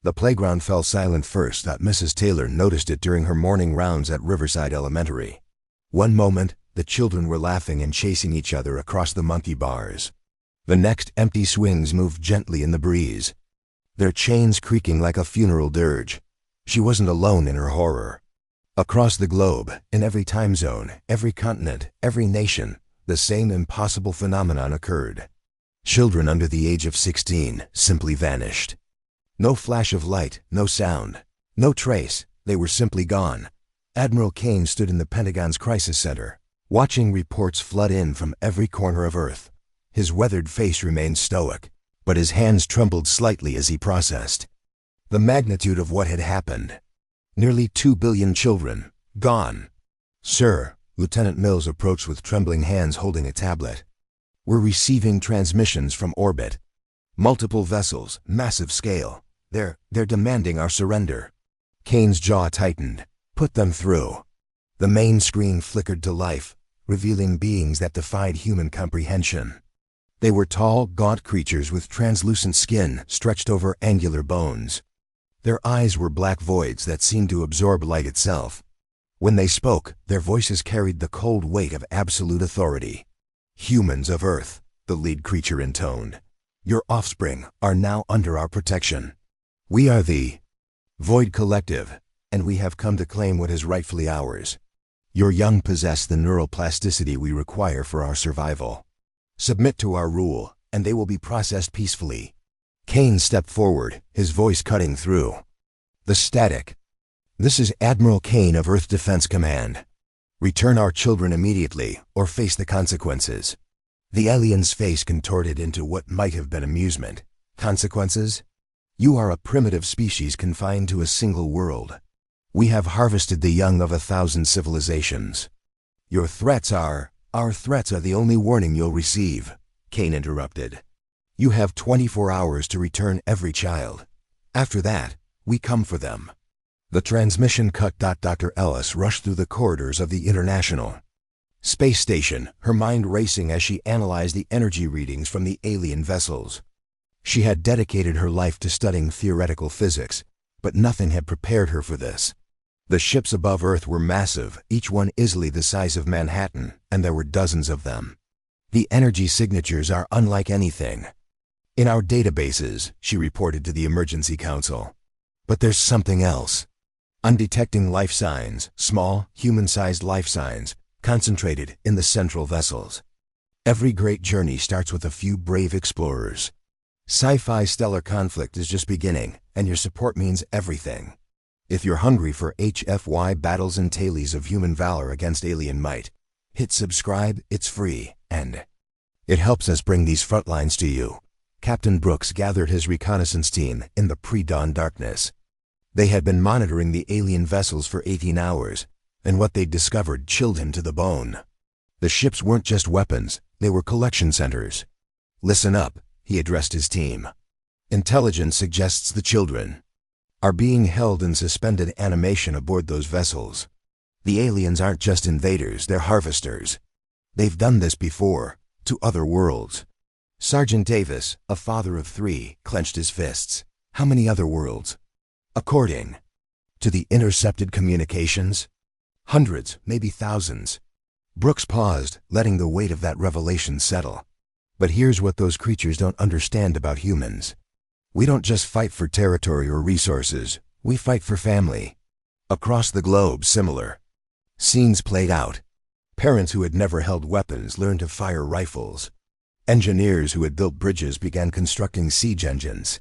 The playground fell silent first. Mrs. Taylor noticed it during her morning rounds at Riverside Elementary. One moment, the children were laughing and chasing each other across the monkey bars. The next, empty swings moved gently in the breeze, their chains creaking like a funeral dirge. She wasn't alone in her horror. Across the globe, in every time zone, every continent, every nation, the same impossible phenomenon occurred. Children under the age of 16 simply vanished. No flash of light, no sound, no trace. They were simply gone. Admiral Kane stood in the Pentagon's crisis center, watching reports flood in from every corner of Earth. His weathered face remained stoic, but his hands trembled slightly as he processed the magnitude of what had happened. Nearly 2 billion children, gone. "Sir," Lieutenant Mills approached with trembling hands holding a tablet. "We're receiving transmissions from orbit. Multiple vessels, massive scale. They're demanding our surrender." Kane's jaw tightened. "Put them through." The main screen flickered to life, revealing beings that defied human comprehension. They were tall, gaunt creatures with translucent skin stretched over angular bones. Their eyes were black voids that seemed to absorb light itself. When they spoke, their voices carried the cold weight of absolute authority. "Humans of Earth," the lead creature intoned, "your offspring are now under our protection. We are the Void Collective, and we have come to claim what is rightfully ours. Your young possess the neuroplasticity we require for our survival. Submit to our rule, and they will be processed peacefully." Kane stepped forward, his voice cutting through the static. "This is Admiral Kane of Earth Defense Command. Return our children immediately, or face the consequences." The alien's face contorted into what might have been amusement. "Consequences? You are a primitive species confined to a single world. We have harvested the young of 1,000 civilizations. Your threats are... Our threats are the only warning you'll receive," Kane interrupted. "You have 24 hours to return every child. After that, we come for them." The transmission cut. Dr. Ellis rushed through the corridors of the International Space Station, her mind racing as she analyzed the energy readings from the alien vessels. She had dedicated her life to studying theoretical physics, but nothing had prepared her for this. The ships above Earth were massive, each one easily the size of Manhattan, and there were dozens of them. "The energy signatures are unlike anything in our databases," she reported to the Emergency Council. "But there's something else. I'm detecting life signs, small, human-sized life signs, concentrated in the central vessels. Every great journey starts with a few brave explorers. Sci-fi stellar conflict is just beginning, and your support means everything. If you're hungry for HFY battles and tales of human valor against alien might, hit subscribe, it's free, and it helps us bring these front lines to you." Captain Brooks gathered his reconnaissance team in the pre-dawn darkness. They had been monitoring the alien vessels for 18 hours, and what they'd discovered chilled him to the bone. The ships weren't just weapons, they were collection centers. "Listen up," he addressed his team. "Intelligence suggests the children are being held in suspended animation aboard those vessels. The aliens aren't just invaders, they're harvesters. They've done this before, to other worlds." Sergeant Davis, a father of 3, clenched his fists. "How many other worlds?" "According to the intercepted communications, hundreds, maybe thousands." Brooks paused, letting the weight of that revelation settle. "But here's what those creatures don't understand about humans. We don't just fight for territory or resources, we fight for family." Across the globe, similar scenes played out. Parents who had never held weapons learned to fire rifles. Engineers who had built bridges began constructing siege engines.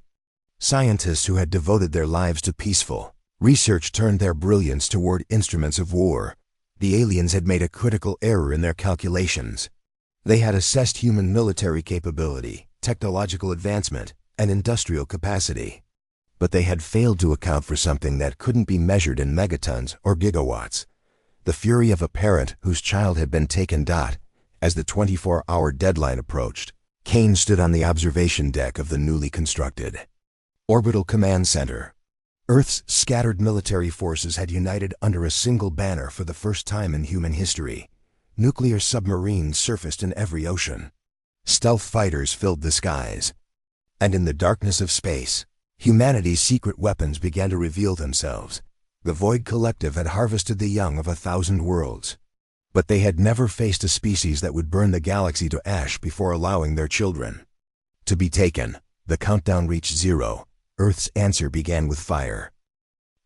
Scientists who had devoted their lives to peaceful research turned their brilliance toward instruments of war. The aliens had made a critical error in their calculations. They had assessed human military capability, technological advancement, and industrial capacity. But they had failed to account for something that couldn't be measured in megatons or gigawatts: the fury of a parent whose child had been taken. As the 24-hour deadline approached, Kane stood on the observation deck of the newly constructed Orbital Command Center. Earth's scattered military forces had united under a single banner for the first time in human history. Nuclear submarines surfaced in every ocean. Stealth fighters filled the skies. And in the darkness of space, Humanity's secret weapons began to reveal themselves. The Void Collective had harvested the young of 1,000 worlds. But they had never faced a species that would burn the galaxy to ash before allowing their children to be taken. The countdown reached 0. Earth's answer began with fire.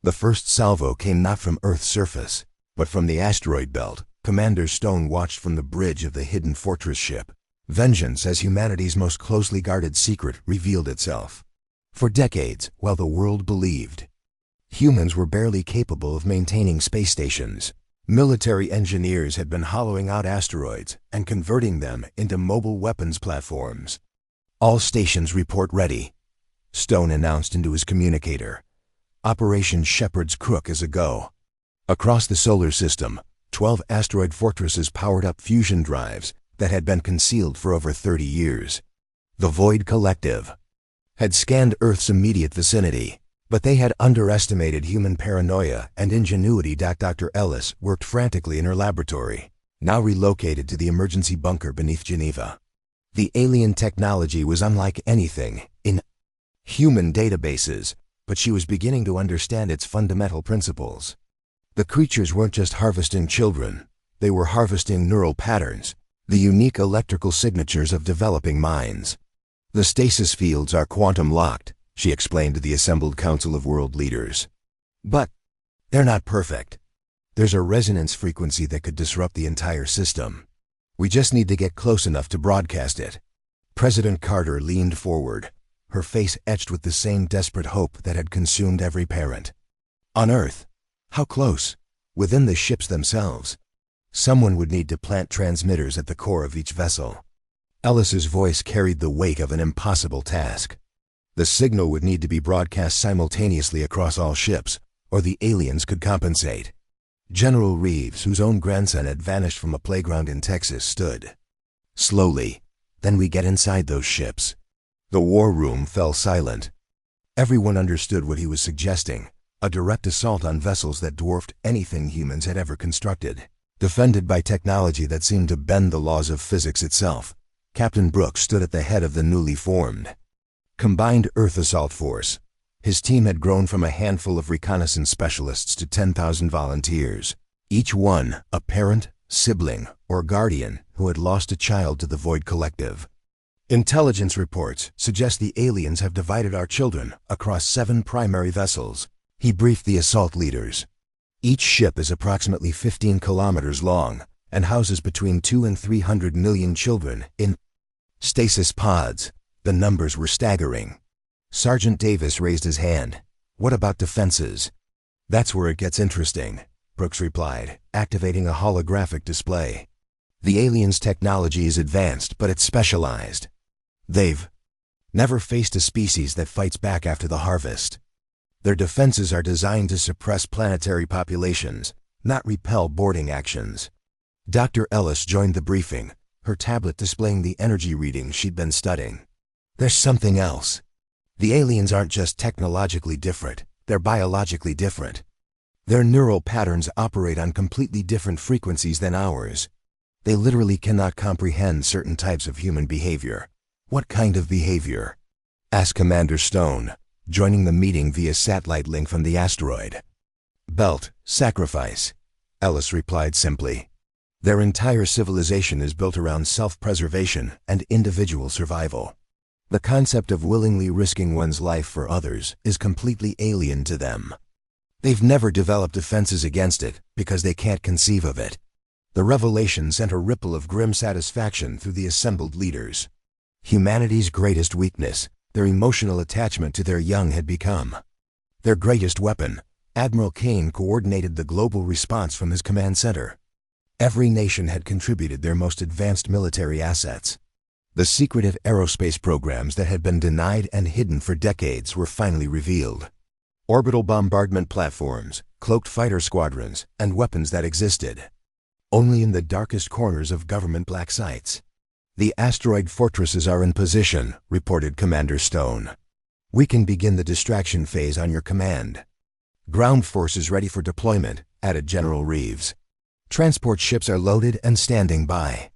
The first salvo came not from Earth's surface, but from the asteroid belt. Commander Stone watched from the bridge of the hidden fortress ship. Vengeance, as humanity's most closely guarded secret, revealed itself. For decades, while the world believed humans were barely capable of maintaining space stations, military engineers had been hollowing out asteroids and converting them into mobile weapons platforms. "All stations report ready," Stone announced into his communicator. "Operation Shepherd's Crook is a go." Across the solar system, 12 asteroid fortresses powered up fusion drives that had been concealed for over 30 years. The Void Collective had scanned Earth's immediate vicinity, but they had underestimated human paranoia and ingenuity. Dr. Ellis worked frantically in her laboratory, now relocated to the emergency bunker beneath Geneva. The alien technology was unlike anything in human databases, but she was beginning to understand its fundamental principles. The creatures weren't just harvesting children, they were harvesting neural patterns, the unique electrical signatures of developing minds. "The stasis fields are quantum-locked," she explained to the assembled council of world leaders. "But they're not perfect. There's a resonance frequency that could disrupt the entire system. We just need to get close enough to broadcast it." President Carter leaned forward, her face etched with the same desperate hope that had consumed every parent. "On Earth? How close?" "Within the ships themselves. Someone would need to plant transmitters at the core of each vessel." Ellis's voice carried the weight of an impossible task. The signal would need to be broadcast simultaneously across all ships, or the aliens could compensate. General Reeves, whose own grandson had vanished from a playground in Texas, stood. "Slowly, then we get inside those ships." The war room fell silent. Everyone understood what he was suggesting, a direct assault on vessels that dwarfed anything humans had ever constructed, defended by technology that seemed to bend the laws of physics itself. Captain Brooks stood at the head of the newly formed Combined Earth Assault Force. His team had grown from a handful of reconnaissance specialists to 10,000 volunteers, each one a parent, sibling, or guardian who had lost a child to the Void Collective. "Intelligence reports suggest the aliens have divided our children across 7 primary vessels," he briefed the assault leaders. "Each ship is approximately 15 kilometers long and houses between 2 and 300 million children in stasis pods." The numbers were staggering. Sergeant Davis raised his hand. "What about defenses?" "That's where it gets interesting," Brooks replied, activating a holographic display. "The aliens' technology is advanced, but it's specialized. They've never faced a species that fights back after the harvest. Their defenses are designed to suppress planetary populations, not repel boarding actions." Dr. Ellis joined the briefing, her tablet displaying the energy readings she'd been studying. "There's something else. The aliens aren't just technologically different, they're biologically different. Their neural patterns operate on completely different frequencies than ours. They literally cannot comprehend certain types of human behavior." "What kind of behavior?" asked Commander Stone, joining the meeting via satellite link from the asteroid. "Belt, sacrifice," Ellis replied simply. "Their entire civilization is built around self-preservation and individual survival. The concept of willingly risking one's life for others is completely alien to them. They've never developed defenses against it because they can't conceive of it." The revelation sent a ripple of grim satisfaction through the assembled leaders. Humanity's greatest weakness, their emotional attachment to their young, had become their greatest weapon. Admiral Kane coordinated the global response from his command center. Every nation had contributed their most advanced military assets. The secretive aerospace programs that had been denied and hidden for decades were finally revealed. Orbital bombardment platforms, cloaked fighter squadrons, and weapons that existed only in the darkest corners of government black sites. "The asteroid fortresses are in position," reported Commander Stone. "We can begin the distraction phase on your command." "Ground forces ready for deployment," added General Reeves. "Transport ships are loaded and standing by."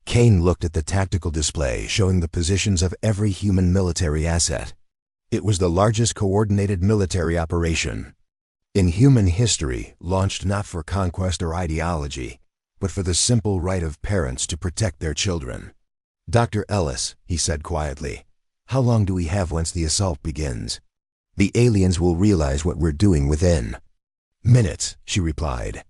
Kane looked at the tactical display showing the positions of every human military asset. It was the largest coordinated military operation in human history, launched not for conquest or ideology, but for the simple right of parents to protect their children. "Dr. Ellis," he said quietly, "how long do we have once the assault begins? The aliens will realize what we're doing within minutes," she replied.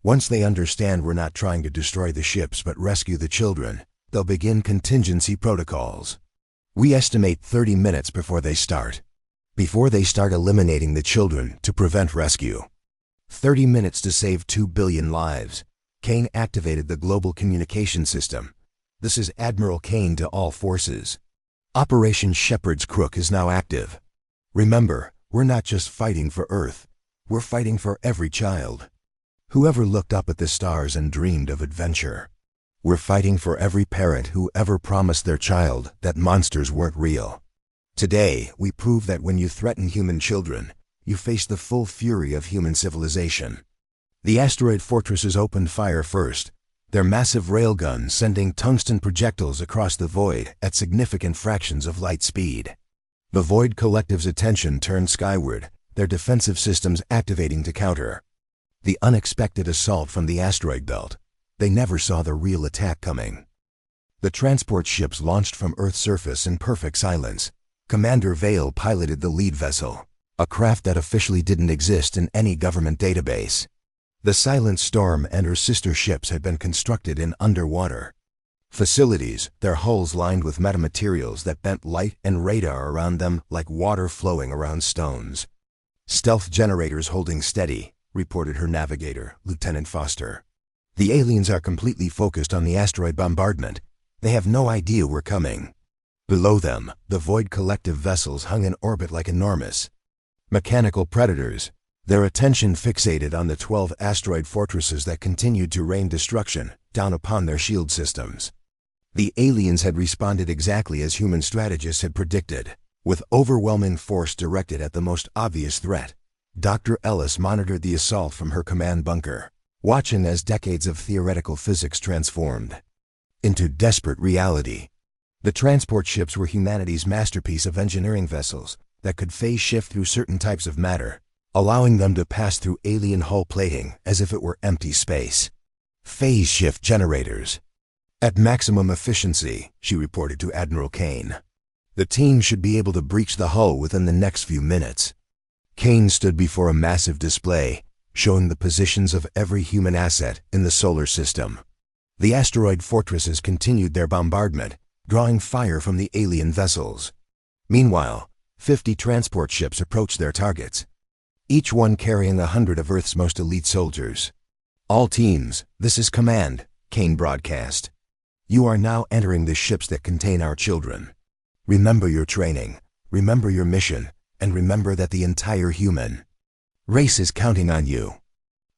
"Once they understand we're not trying to destroy the ships but rescue the children, they'll begin contingency protocols. We estimate 30 minutes before they start eliminating the children to prevent rescue. 30 minutes to save 2 billion lives." Kane activated the global communication system. "This is Admiral Kane to all forces. Operation Shepherd's Crook is now active. Remember, we're not just fighting for Earth. We're fighting for every child. Whoever looked up at the stars and dreamed of adventure. We're fighting for every parent who ever promised their child that monsters weren't real. Today, we prove that when you threaten human children, you face the full fury of human civilization." The asteroid fortresses opened fire first, their massive railguns sending tungsten projectiles across the void at significant fractions of light speed. The Void Collective's attention turned skyward, their defensive systems activating to counter the unexpected assault from the asteroid belt. They never saw the real attack coming. The transport ships launched from Earth's surface in perfect silence. Commander Vale piloted the lead vessel, a craft that officially didn't exist in any government database. The Silent Storm and her sister ships had been constructed in underwater facilities, their hulls lined with metamaterials that bent light and radar around them like water flowing around stones. "Stealth generators holding steady," reported her navigator, Lieutenant Foster. "The aliens are completely focused on the asteroid bombardment. They have no idea we're coming." Below them, the Void Collective vessels hung in orbit like enormous mechanical predators, their attention fixated on the 12 asteroid fortresses that continued to rain destruction down upon their shield systems. The aliens had responded exactly as human strategists had predicted, with overwhelming force directed at the most obvious threat. Dr. Ellis monitored the assault from her command bunker, watching as decades of theoretical physics transformed into desperate reality. The transport ships were humanity's masterpiece of engineering vessels that could phase shift through certain types of matter, allowing them to pass through alien hull plating as if it were empty space. "Phase shift generators at maximum efficiency," she reported to Admiral Kane. "The team should be able to breach the hull within the next few minutes." Kane stood before a massive display, showing the positions of every human asset in the solar system. The asteroid fortresses continued their bombardment, drawing fire from the alien vessels. Meanwhile, 50 transport ships approached their targets, each one carrying 100 of Earth's most elite soldiers. "All teams, this is command," Kane broadcast. "You are now entering the ships that contain our children. Remember your training, remember your mission, and remember that the entire human race is counting on you."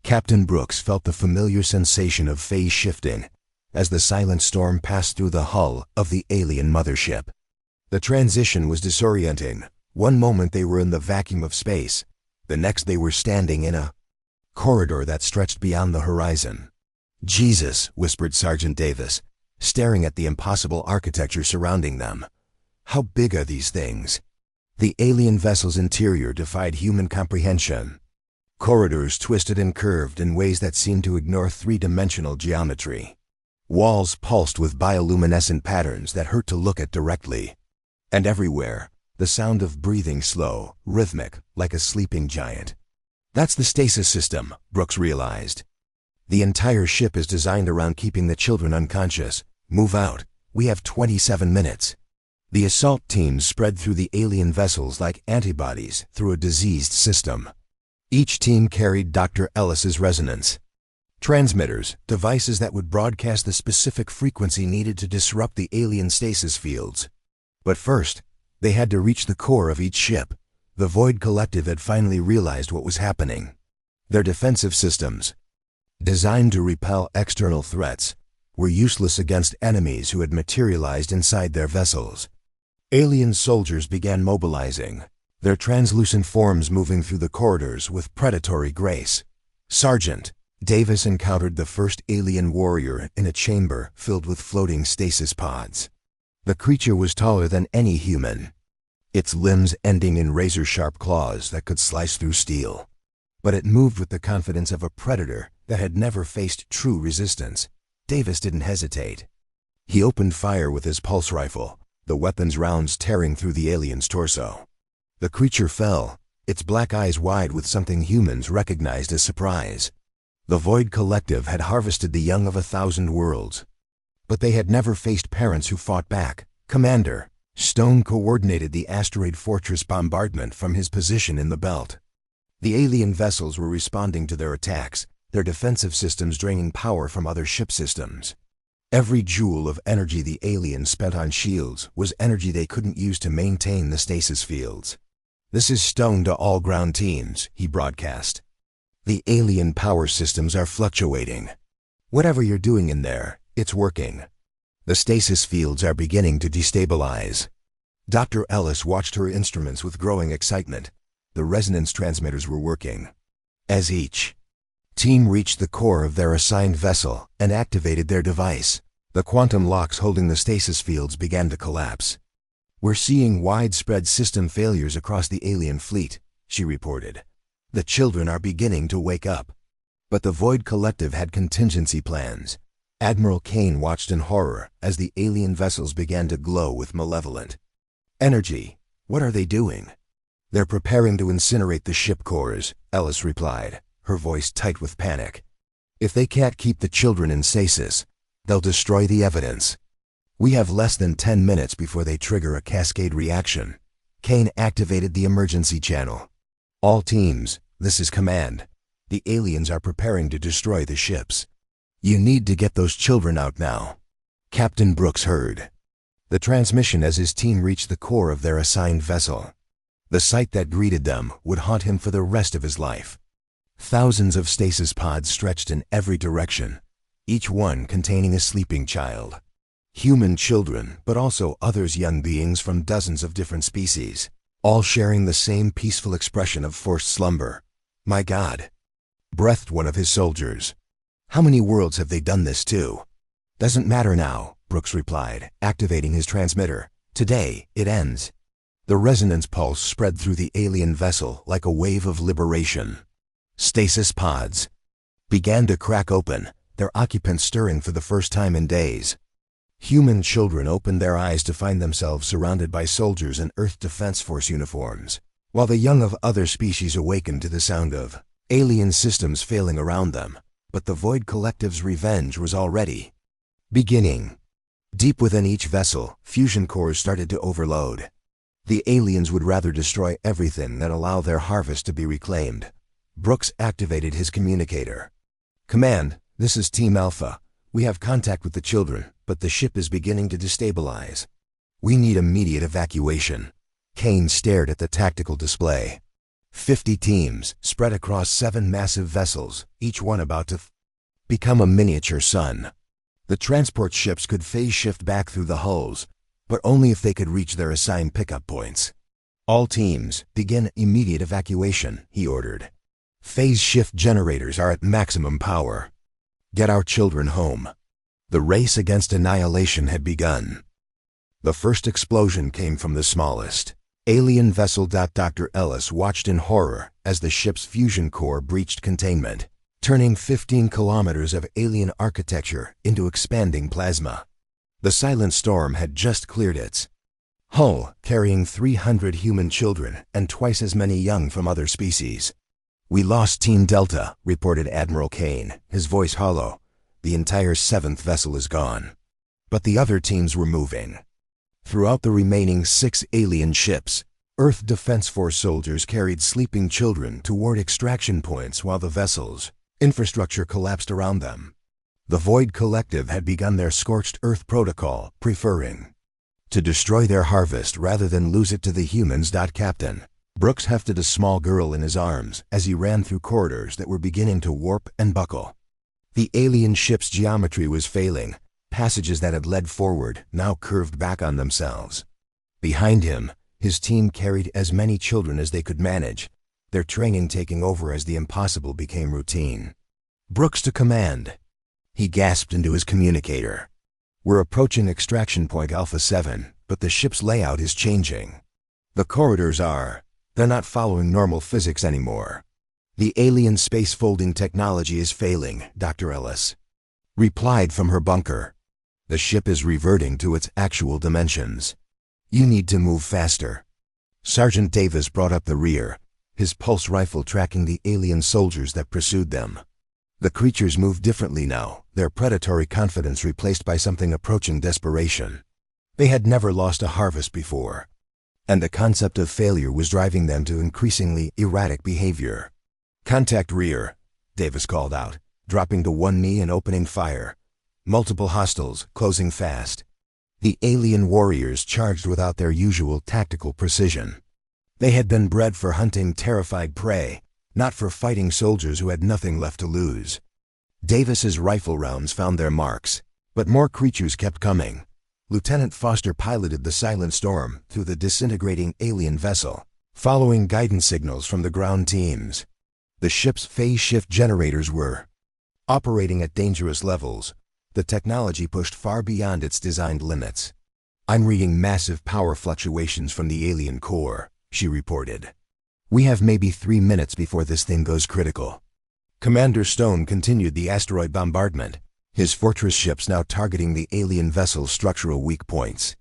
Captain Brooks felt the familiar sensation of phase shifting as the Silent Storm passed through the hull of the alien mothership. The transition was disorienting. One moment they were in the vacuum of space, the next they were standing in a corridor that stretched beyond the horizon. "Jesus," whispered Sergeant Davis, staring at the impossible architecture surrounding them. "How big are these things?" The alien vessel's interior defied human comprehension. Corridors twisted and curved in ways that seemed to ignore three-dimensional geometry. Walls pulsed with bioluminescent patterns that hurt to look at directly. And everywhere, the sound of breathing slow, rhythmic, like a sleeping giant. "That's the stasis system," Brooks realized. "The entire ship is designed around keeping the children unconscious. Move out. We have 27 minutes." The assault teams spread through the alien vessels like antibodies through a diseased system. Each team carried Dr. Ellis's resonance transmitters, devices that would broadcast the specific frequency needed to disrupt the alien stasis fields. But first, they had to reach the core of each ship. The Void Collective had finally realized what was happening. Their defensive systems, designed to repel external threats, were useless against enemies who had materialized inside their vessels. Alien soldiers began mobilizing, their translucent forms moving through the corridors with predatory grace. Sergeant Davis encountered the first alien warrior in a chamber filled with floating stasis pods. The creature was taller than any human. its limbs ending in razor-sharp claws that could slice through steel. But it moved with the confidence of a predator that had never faced true resistance. Davis didn't hesitate. He opened fire with his pulse rifle, the weapon's rounds tearing through the alien's torso. The creature fell, its black eyes wide with something humans recognized as surprise. The Void Collective had harvested the young of 1,000 worlds. But they had never faced parents who fought back. Commander Stone coordinated the asteroid fortress bombardment from his position in the belt. The alien vessels were responding to their attacks, their defensive systems draining power from other ship systems. Every joule of energy the aliens spent on shields was energy they couldn't use to maintain the stasis fields. "This is Stone to all ground teams," he broadcast. "The alien power systems are fluctuating. Whatever you're doing in there, it's working. The stasis fields are beginning to destabilize." Dr. Ellis watched her instruments with growing excitement. The resonance transmitters were working. As each team reached the core of their assigned vessel and activated their device, the quantum locks holding the stasis fields began to collapse. "We're seeing widespread system failures across the alien fleet," she reported. "The children are beginning to wake up." But the Void Collective had contingency plans. Admiral Kane watched in horror as the alien vessels began to glow with malevolent energy. "What are they doing?" "They're preparing to incinerate the ship cores," Ellis replied, her voice tight with panic. "If they can't keep the children in stasis, they'll destroy the evidence. We have less than 10 minutes before they trigger a cascade reaction." Kane activated the emergency channel. "All teams, this is command. The aliens are preparing to destroy the ships. You need to get those children out now." Captain Brooks heard the transmission as his team reached the core of their assigned vessel. The sight that greeted them would haunt him for the rest of his life. Thousands of stasis pods stretched in every direction, each one containing a sleeping child. Human children, but also others young beings from dozens of different species, all sharing the same peaceful expression of forced slumber. "My God," breathed one of his soldiers. "How many worlds have they done this to?" "Doesn't matter now," Brooks replied, activating his transmitter. "Today, it ends." The resonance pulse spread through the alien vessel like a wave of liberation. Stasis pods began to crack open, their occupants stirring for the first time in days. Human children opened their eyes to find themselves surrounded by soldiers in Earth Defense Force uniforms, while the young of other species awakened to the sound of alien systems failing around them. But the Void Collective's revenge was already beginning. Deep within each vessel, fusion cores started to overload. The aliens would rather destroy everything than allow their harvest to be reclaimed. Brooks activated his communicator. "Command, this is Team Alpha. We have contact with the children, but the ship is beginning to destabilize. We need immediate evacuation." Kane stared at the tactical display. 50 teams, spread across 7 massive vessels, each one about to become a miniature sun. The transport ships could phase shift back through the hulls, but only if they could reach their assigned pickup points. "All teams, begin immediate evacuation," he ordered. "Phase shift generators are at maximum power. Get our children home." The race against annihilation had begun. The first explosion came from the smallest alien vessel. Dr. Ellis watched in horror as the ship's fusion core breached containment, turning 15 kilometers of alien architecture into expanding plasma. The silent storm had just cleared its hull, carrying 300 human children and twice as many young from other species. "We lost Team Delta," reported Admiral Kane, his voice hollow. "The entire 7th vessel is gone." But the other teams were moving. Throughout the remaining 6 alien ships, Earth Defense Force soldiers carried sleeping children toward extraction points while the vessel's infrastructure collapsed around them. The Void Collective had begun their scorched Earth protocol, preferring to destroy their harvest rather than lose it to the humans. Captain Brooks hefted a small girl in his arms as he ran through corridors that were beginning to warp and buckle. The alien ship's geometry was failing. Passages that had led forward now curved back on themselves. Behind him, his team carried as many children as they could manage, their training taking over as the impossible became routine. "Brooks to command," he gasped into his communicator. "We're approaching extraction point Alpha 7, but the ship's layout is changing." The corridors are. They're not following normal physics anymore. The alien space folding technology is failing, Dr. Ellis replied from her bunker. The ship is reverting to its actual dimensions. You need to move faster. Sergeant Davis brought up the rear, his pulse rifle tracking the alien soldiers that pursued them. The creatures moved differently now, their predatory confidence replaced by something approaching desperation. They had never lost a harvest before, and the concept of failure was driving them to increasingly erratic behavior. Contact rear, Davis called out, dropping to one knee and opening fire. Multiple hostiles, closing fast. The alien warriors charged without their usual tactical precision. They had been bred for hunting terrified prey, not for fighting soldiers who had nothing left to lose. Davis's rifle rounds found their marks, but more creatures kept coming. Lieutenant Foster piloted the Silent Storm through the disintegrating alien vessel, following guidance signals from the ground teams. The ship's phase shift generators were operating at dangerous levels. The technology pushed far beyond its designed limits. I'm reading massive power fluctuations from the alien core, she reported. We have maybe 3 minutes before this thing goes critical. Commander Stone continued the asteroid bombardment, his fortress ships now targeting the alien vessel's structural weak points.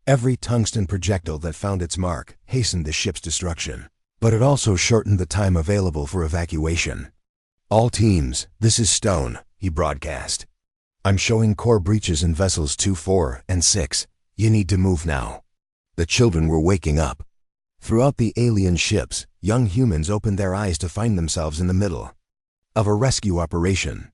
Every tungsten projectile that found its mark hastened the ship's destruction, but it also shortened the time available for evacuation. All teams, this is Stone, he broadcast. I'm showing core breaches in vessels 2, 4, and 6. You need to move now. The children were waking up. Throughout the alien ships, young humans opened their eyes to find themselves in the middle of a rescue operation.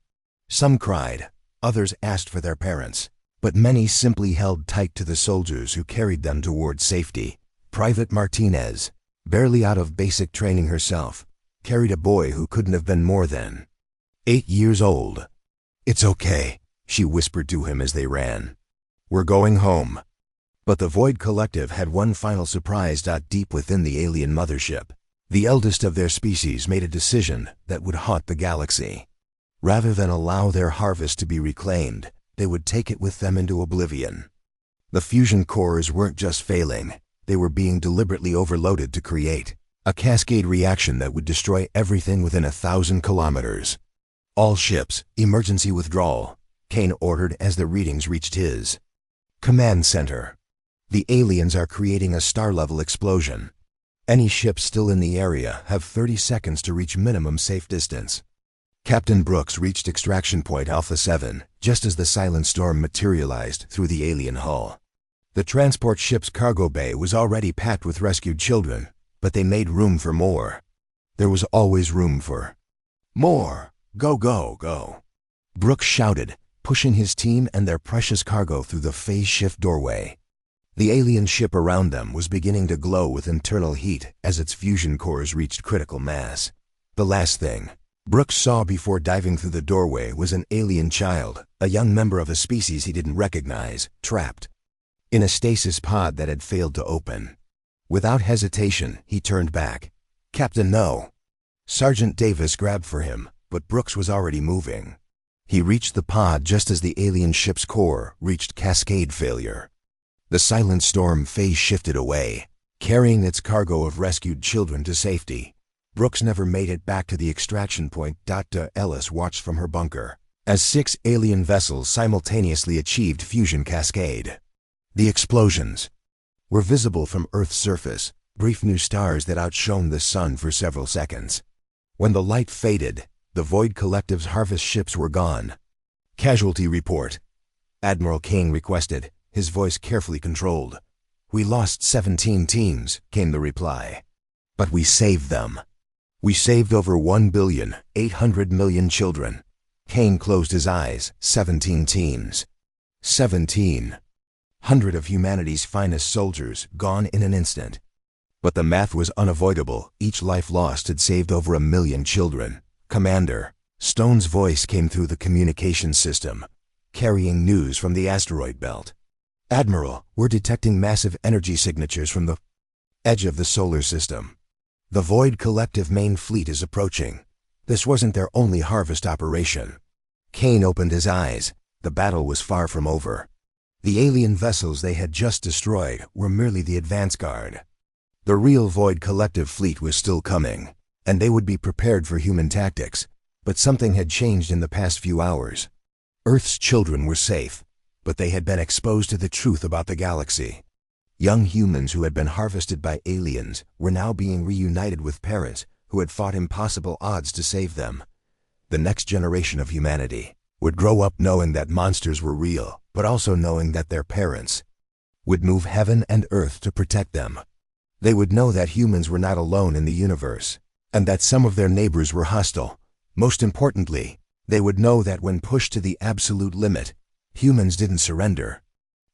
Some cried, others asked for their parents, but many simply held tight to the soldiers who carried them toward safety. Private Martinez, barely out of basic training herself, carried a boy who couldn't have been more than 8 years old. It's okay, she whispered to him as they ran. We're going home. But the Void Collective had one final surprise. Deep within the alien mothership, the eldest of their species made a decision that would haunt the galaxy. Rather than allow their harvest to be reclaimed, they would take it with them into oblivion. The fusion cores weren't just failing, they were being deliberately overloaded to create a cascade reaction that would destroy everything within 1,000 kilometers. All ships, emergency withdrawal, Kane ordered as the readings reached his command center. The aliens are creating a star-level explosion. Any ships still in the area have 30 seconds to reach minimum safe distance. Captain Brooks reached extraction point Alpha 7 just as the Silent Storm materialized through the alien hull. The transport ship's cargo bay was already packed with rescued children, but they made room for more. There was always room for more. Go, go, go. Brooks shouted, pushing his team and their precious cargo through the phase shift doorway. The alien ship around them was beginning to glow with internal heat as its fusion cores reached critical mass. The last thing Brooks saw before diving through the doorway was an alien child, a young member of a species he didn't recognize, trapped in a stasis pod that had failed to open. Without hesitation, he turned back. Captain, no. Sergeant Davis grabbed for him, but Brooks was already moving. He reached the pod just as the alien ship's core reached cascade failure. The Silent Storm phase shifted away, carrying its cargo of rescued children to safety. Brooks never made it back to the extraction point. Ellis watched from her bunker as 6 alien vessels simultaneously achieved fusion cascade. The explosions were visible from Earth's surface, brief new stars that outshone the sun for several seconds. When the light faded, the Void Collective's harvest ships were gone. Casualty report, Admiral Kane requested, his voice carefully controlled. We lost 17 teams, came the reply. But we saved them. We saved over 1,800,000,000 children. Kane closed his eyes. 17 teams. 1,700 of humanity's finest soldiers gone in an instant. But the math was unavoidable. Each life lost had saved over 1,000,000 children. Commander, Stone's voice came through the communication system, carrying news from the asteroid belt. Admiral, we're detecting massive energy signatures from the edge of the solar system. The Void Collective main fleet is approaching. This wasn't their only harvest operation. Kane opened his eyes. The battle was far from over. The alien vessels they had just destroyed were merely the advance guard. The real Void Collective fleet was still coming, and they would be prepared for human tactics, but something had changed in the past few hours. Earth's children were safe, but they had been exposed to the truth about the galaxy. Young humans who had been harvested by aliens were now being reunited with parents who had fought impossible odds to save them. The next generation of humanity would grow up knowing that monsters were real, but also knowing that their parents would move heaven and earth to protect them. They would know that humans were not alone in the universe, and that some of their neighbors were hostile. Most importantly, they would know that when pushed to the absolute limit, humans didn't surrender.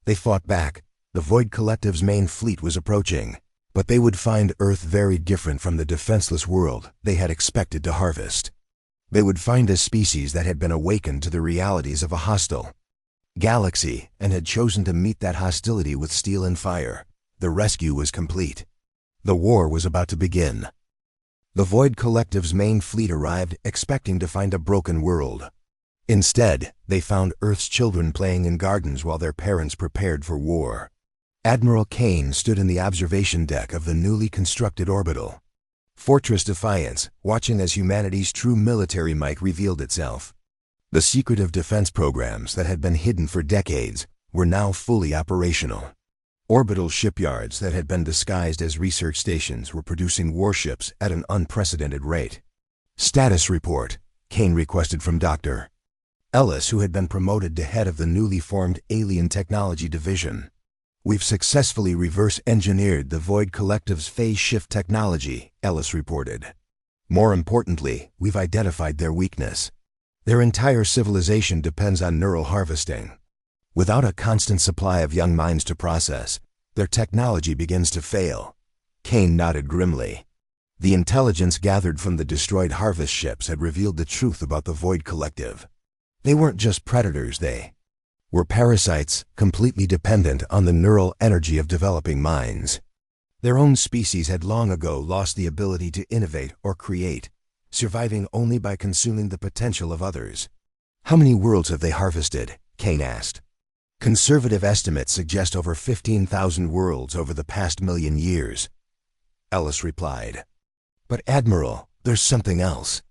They fought back. The Void Collective's main fleet was approaching, but they would find Earth very different from the defenseless world they had expected to harvest. They would find a species that had been awakened to the realities of a hostile galaxy and had chosen to meet that hostility with steel and fire. The rescue was complete. The war was about to begin. The Void Collective's main fleet arrived expecting to find a broken world. Instead, they found Earth's children playing in gardens while their parents prepared for war. Admiral Kane stood in the observation deck of the newly constructed orbital Fortress Defiance, watching as humanity's true military might revealed itself. The secretive defense programs that had been hidden for decades were now fully operational. Orbital shipyards that had been disguised as research stations were producing warships at an unprecedented rate. Status report, Kane requested from Dr. Ellis, who had been promoted to head of the newly formed Alien Technology Division. We've successfully reverse-engineered the Void Collective's phase shift technology, Ellis reported. More importantly, we've identified their weakness. Their entire civilization depends on neural harvesting. Without a constant supply of young minds to process, their technology begins to fail. Kane nodded grimly. The intelligence gathered from the destroyed harvest ships had revealed the truth about the Void Collective. They weren't just predators, they were parasites, completely dependent on the neural energy of developing minds. Their own species had long ago lost the ability to innovate or create, surviving only by consuming the potential of others. How many worlds have they harvested? Kane asked. Conservative estimates suggest over 15,000 worlds over the past million years, Ellis replied. But Admiral, there's something else.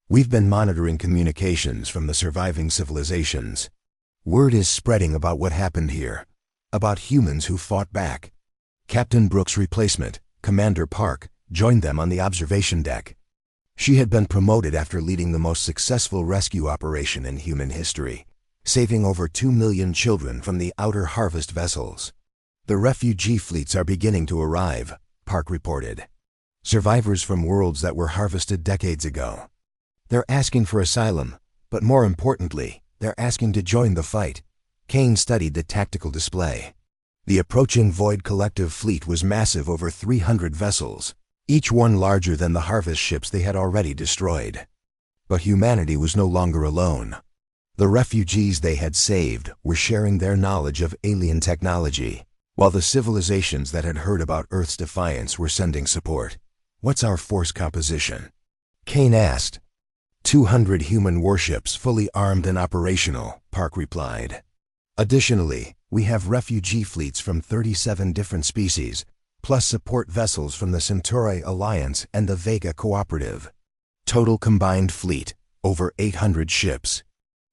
We've been monitoring communications from the surviving civilizations. Word is spreading about what happened here, about humans who fought back. Captain Brooks' replacement, Commander Park, joined them on the observation deck. She had been promoted after leading the most successful rescue operation in human history, saving over 2 million children from the outer harvest vessels. The refugee fleets are beginning to arrive, Park reported. Survivors from worlds that were harvested decades ago. They're asking for asylum, but more importantly, they're asking to join the fight. Kane studied the tactical display. The approaching Void Collective fleet was massive, over 300 vessels, each one larger than the harvest ships they had already destroyed. But humanity was no longer alone. The refugees they had saved were sharing their knowledge of alien technology, while the civilizations that had heard about Earth's defiance were sending support. What's our force composition? Kane asked. 200 human warships fully armed and operational, Park replied. Additionally, we have refugee fleets from 37 different species, plus support vessels from the Centauri Alliance and the Vega Cooperative. Total combined fleet, over 800 ships.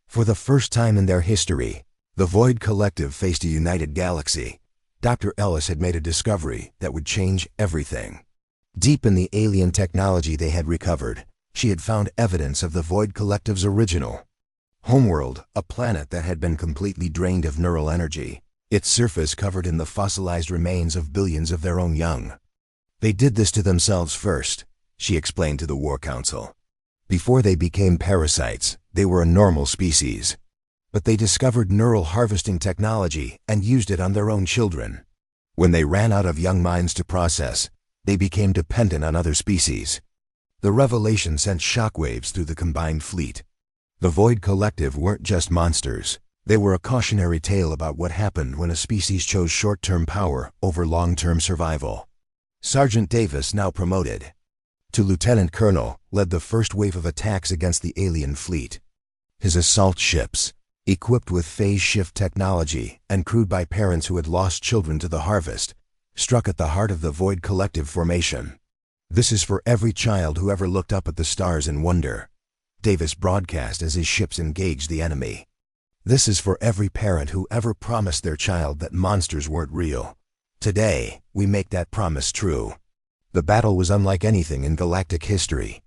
For the first time in their history, the Void Collective faced a united galaxy. Dr. Ellis had made a discovery that would change everything. Deep in the alien technology they had recovered, she had found evidence of the Void Collective's original homeworld, a planet that had been completely drained of neural energy, its surface covered in the fossilized remains of billions of their own young. They did this to themselves first, she explained to the War Council. Before they became parasites, they were a normal species. But they discovered neural harvesting technology and used it on their own children. When they ran out of young minds to process, they became dependent on other species. The revelation sent shockwaves through the combined fleet. The Void Collective weren't just monsters. They were a cautionary tale about what happened when a species chose short-term power over long-term survival. Sergeant Davis, now promoted to lieutenant colonel, led the first wave of attacks against the alien fleet. His assault ships, equipped with phase shift technology and crewed by parents who had lost children to the harvest, struck at the heart of the Void Collective formation. "This is for every child who ever looked up at the stars in wonder," Davis broadcast as his ships engaged the enemy. "This is for every parent who ever promised their child that monsters weren't real. Today, we make that promise true." The battle was unlike anything in galactic history.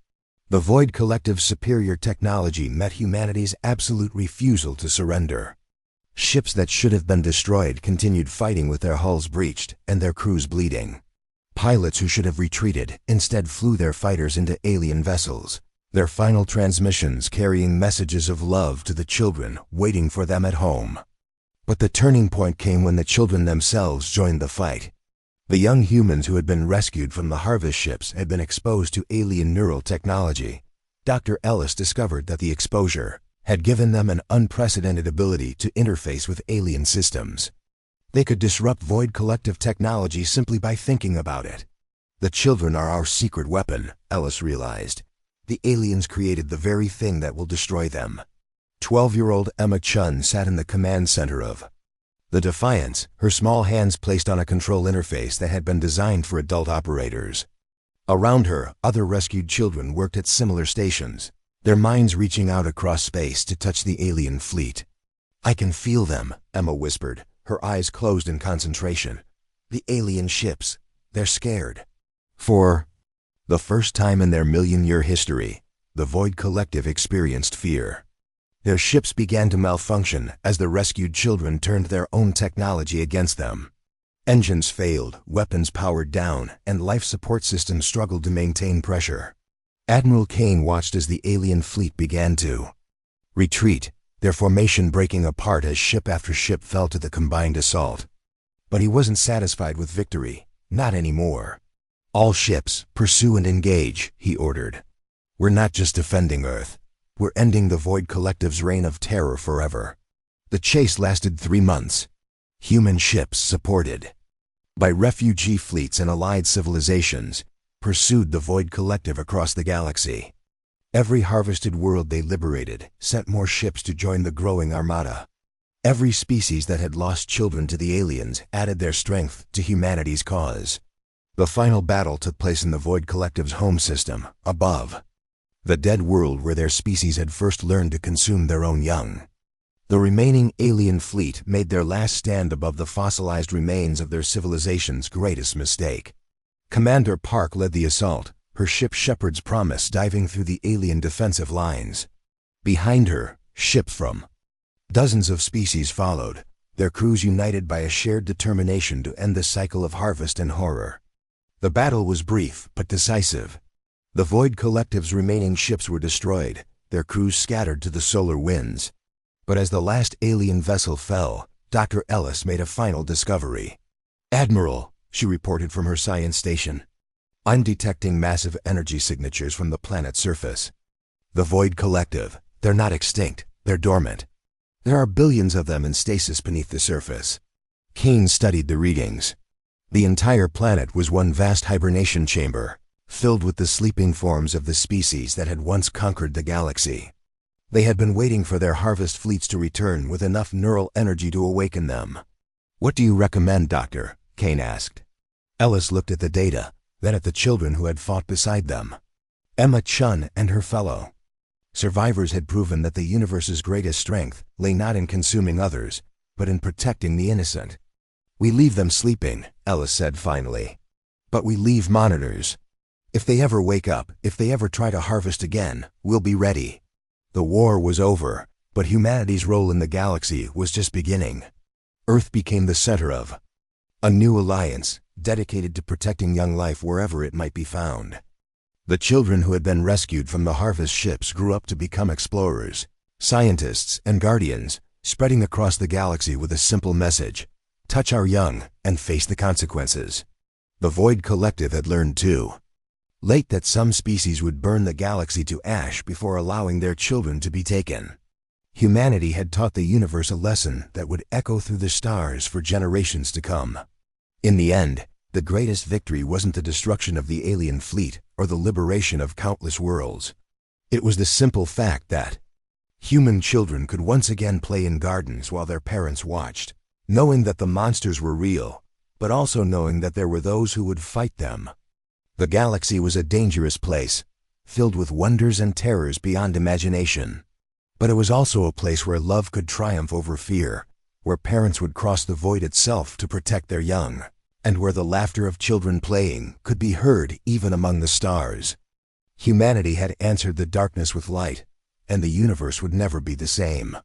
The Void Collective's superior technology met humanity's absolute refusal to surrender. Ships that should have been destroyed continued fighting with their hulls breached and their crews bleeding. Pilots who should have retreated instead flew their fighters into alien vessels, their final transmissions carrying messages of love to the children waiting for them at home. But the turning point came when the children themselves joined the fight. The young humans who had been rescued from the harvest ships had been exposed to alien neural technology. Dr. Ellis discovered that the exposure had given them an unprecedented ability to interface with alien systems. They could disrupt Void Collective technology simply by thinking about it. "The children are our secret weapon," Ellis realized. "The aliens created the very thing that will destroy them." 12-year-old Emma Chun sat in the command center of the Defiance, her small hands placed on a control interface that had been designed for adult operators. Around her, other rescued children worked at similar stations, their minds reaching out across space to touch the alien fleet. "I can feel them," Emma whispered, her eyes closed in concentration. "The alien ships. They're scared." For the first time in their million-year history, the Void Collective experienced fear. Their ships began to malfunction as the rescued children turned their own technology against them. Engines failed, weapons powered down, and life support systems struggled to maintain pressure. Admiral Kane watched as the alien fleet began to retreat, their formation breaking apart as ship after ship fell to the combined assault. But he wasn't satisfied with victory, not anymore. "All ships, pursue and engage," he ordered. "We're not just defending Earth. We're ending the Void Collective's reign of terror forever." The chase lasted 3 months. Human ships, supported by refugee fleets and allied civilizations, pursued the Void Collective across the galaxy. Every harvested world they liberated sent more ships to join the growing armada. Every species that had lost children to the aliens added their strength to humanity's cause. The final battle took place in the Void Collective's home system, above the dead world where their species had first learned to consume their own young. The remaining alien fleet made their last stand above the fossilized remains of their civilization's greatest mistake. Commander Park led the assault, her ship Shepherd's Promise diving through the alien defensive lines. Behind her, ships from dozens of species followed, their crews united by a shared determination to end the cycle of harvest and horror. The battle was brief but decisive. The Void Collective's remaining ships were destroyed, their crews scattered to the solar winds. But as the last alien vessel fell, Dr. Ellis made a final discovery. "Admiral," she reported from her science station, "I'm detecting massive energy signatures from the planet's surface. The Void Collective, they're not extinct, they're dormant. There are billions of them in stasis beneath the surface." Kane studied the readings. The entire planet was one vast hibernation chamber, filled with the sleeping forms of the species that had once conquered the galaxy. They had been waiting for their harvest fleets to return with enough neural energy to awaken them. "What do you recommend, Doctor?" Kane asked. Ellis looked at the data, then at the children who had fought beside them. Emma Chun and her fellow survivors had proven that the universe's greatest strength lay not in consuming others, but in protecting the innocent. "We leave them sleeping," Ellis said finally. "But we leave monitors. If they ever wake up, if they ever try to harvest again, we'll be ready." The war was over, but humanity's role in the galaxy was just beginning. Earth became the center of a new alliance, dedicated to protecting young life wherever it might be found. The children who had been rescued from the harvest ships grew up to become explorers, scientists, and guardians, spreading across the galaxy with a simple message: touch our young and face the consequences. The Void Collective had learned too late that some species would burn the galaxy to ash before allowing their children to be taken. Humanity had taught the universe a lesson that would echo through the stars for generations to come. In the end, the greatest victory wasn't the destruction of the alien fleet or the liberation of countless worlds. It was the simple fact that human children could once again play in gardens while their parents watched, knowing that the monsters were real, but also knowing that there were those who would fight them. The galaxy was a dangerous place, filled with wonders and terrors beyond imagination. But it was also a place where love could triumph over fear, where parents would cross the void itself to protect their young, and where the laughter of children playing could be heard even among the stars. Humanity had answered the darkness with light, and the universe would never be the same.